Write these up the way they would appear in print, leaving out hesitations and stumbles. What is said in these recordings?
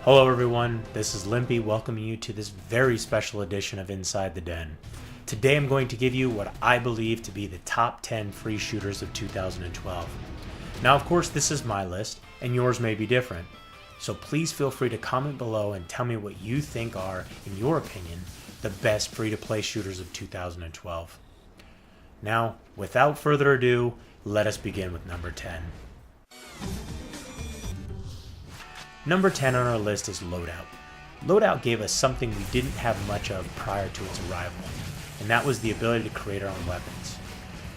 Hello everyone, this is Limpy welcoming you to this very special edition of Inside the Den. Today I'm going to give you what I believe to be the top 10 free shooters of 2012. Now of course this is my list, and yours may be different, so please feel free to comment below and tell me what you think are, in your opinion, the best free-to-play shooters of 2012. Now, without further ado, let us begin with number 10. Number 10 on our list is Loadout. Loadout gave us something we didn't have much of prior to its arrival, and that was the ability to create our own weapons.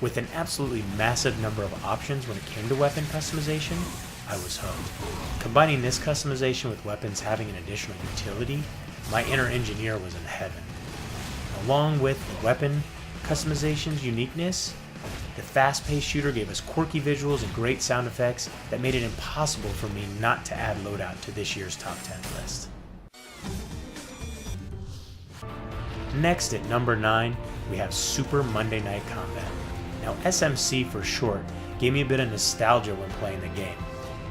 With an absolutely massive number of options when it came to weapon customization, I was hooked. Combining this customization with weapons having an additional utility, my inner engineer was in heaven. Along with the weapon customization's uniqueness, the fast-paced shooter gave us quirky visuals and great sound effects that made it impossible for me not to add Loadout to this year's top 10 list. Next at number 9, we have Super Monday Night Combat. Now SMC for short gave me a bit of nostalgia when playing the game.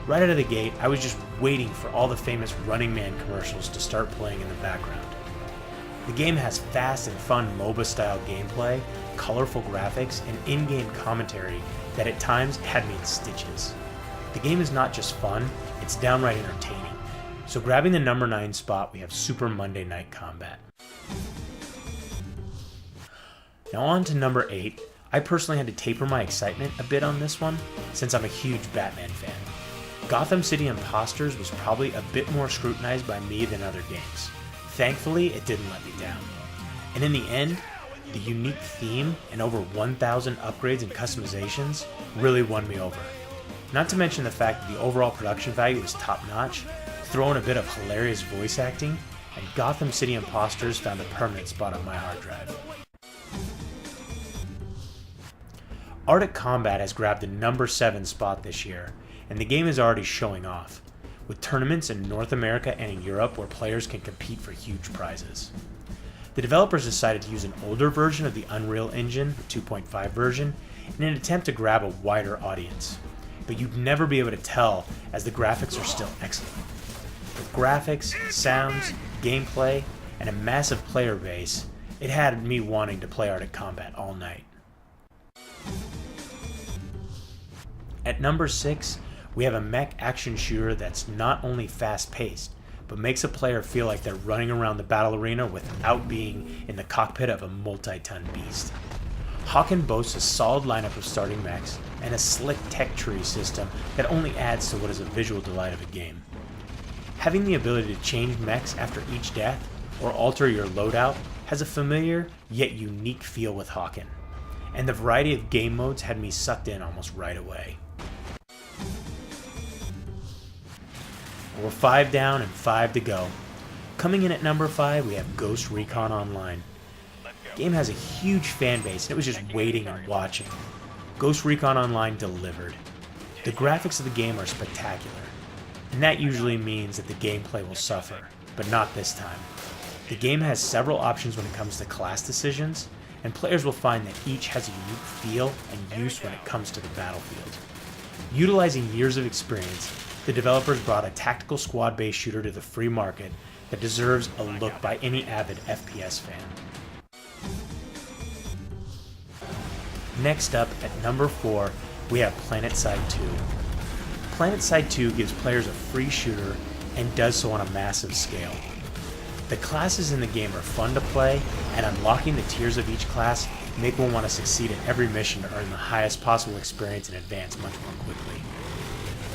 Right out of the gate, I was just waiting for all the famous Running Man commercials to start playing in the background. The game has fast and fun MOBA-style gameplay, colorful graphics, and in-game commentary that at times had me in stitches. The game is not just fun, it's downright entertaining. So grabbing the number 9 spot, we have Super Monday Night Combat. Now on to number 8. I personally had to taper my excitement a bit on this one, since I'm a huge Batman fan. Gotham City Impostors was probably a bit more scrutinized by me than other games. Thankfully, it didn't let me down. And in the end, the unique theme and over 1,000 upgrades and customizations really won me over. Not to mention the fact that the overall production value was top-notch, throw in a bit of hilarious voice acting, and Gotham City Impostors found a permanent spot on my hard drive. Artic Combat has grabbed the number 7 spot this year, and the game is already showing off, with tournaments in North America and in Europe where players can compete for huge prizes. The developers decided to use an older version of the Unreal Engine, the 2.5 version, in an attempt to grab a wider audience. But you'd never be able to tell as the graphics are still excellent. With graphics, sounds, gameplay, and a massive player base, it had me wanting to play Artic Combat all night. At number 6, we have a mech action shooter that's not only fast-paced, but makes a player feel like they're running around the battle arena without being in the cockpit of a multi-ton beast. Hawken boasts a solid lineup of starting mechs and a slick tech tree system that only adds to what is a visual delight of a game. Having the ability to change mechs after each death or alter your loadout has a familiar yet unique feel with Hawken, and the variety of game modes had me sucked in almost right away. We're 5 down and 5 to go. Coming in at number 5, we have Ghost Recon Online. The game has a huge fan base, and it was just waiting and watching. Ghost Recon Online delivered. The graphics of the game are spectacular, and that usually means that the gameplay will suffer, but not this time. The game has several options when it comes to class decisions, and players will find that each has a unique feel and use when it comes to the battlefield. Utilizing years of experience, the developers brought a tactical squad-based shooter to the free market that deserves a look by any avid FPS fan. Next up, at number 4, we have Planetside II. Planetside II gives players a free shooter and does so on a massive scale. The classes in the game are fun to play, and unlocking the tiers of each class make one want to succeed at every mission to earn the highest possible experience and advance much more quickly.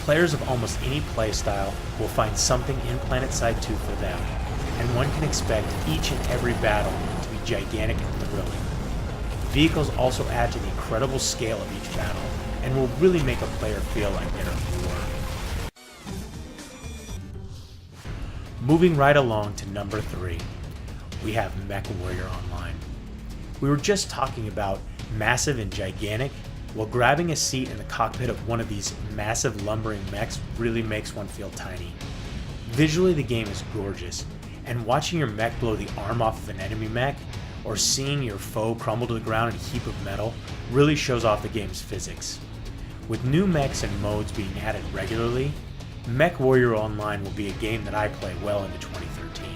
Players of almost any playstyle will find something in Planetside II for them, and one can expect each and every battle to be gigantic and thrilling. Vehicles also add to the incredible scale of each battle, and will really make a player feel like they're at war. Moving right along to number 3, we have Mechwarrior Online. We were just talking about massive and gigantic. Well, grabbing a seat in the cockpit of one of these massive lumbering mechs really makes one feel tiny. Visually, the game is gorgeous, and watching your mech blow the arm off of an enemy mech, or seeing your foe crumble to the ground in a heap of metal, really shows off the game's physics. With new mechs and modes being added regularly, Mechwarrior Online will be a game that I play well into 2013.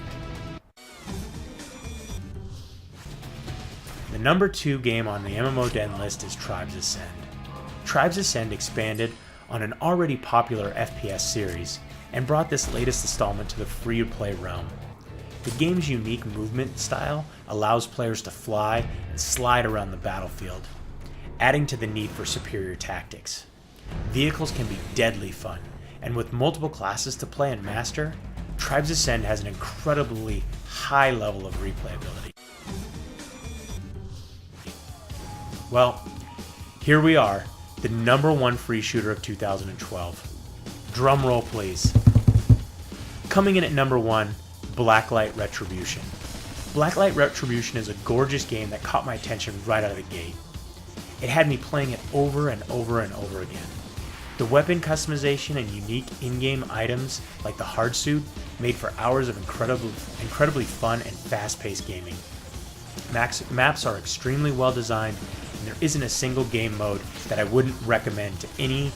The number 2 game on the MMODen list is Tribes Ascend. Tribes Ascend expanded on an already popular FPS series and brought this latest installment to the free-to-play realm. The game's unique movement style allows players to fly and slide around the battlefield, adding to the need for superior tactics. Vehicles can be deadly fun, and with multiple classes to play and master, Tribes Ascend has an incredibly high level of replayability. Well, here we are, the number 1 free shooter of 2012. Drum roll, please. Coming in at number 1, Blacklight Retribution. Blacklight Retribution is a gorgeous game that caught my attention right out of the gate. It had me playing it over and over and over again. The weapon customization and unique in-game items like the hard suit made for hours of incredibly fun and fast-paced gaming. Maps are extremely well designed, and there isn't a single game mode that I wouldn't recommend to any,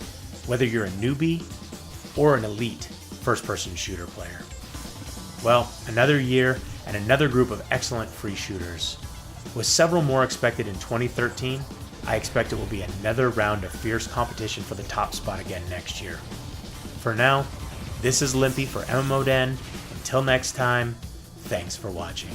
whether you're a newbie or an elite first-person shooter player. Well, another year and another group of excellent free shooters. With several more expected in 2013, I expect it will be another round of fierce competition for the top spot again next year. For now, this is Limpy for MMODen. Until next time, thanks for watching.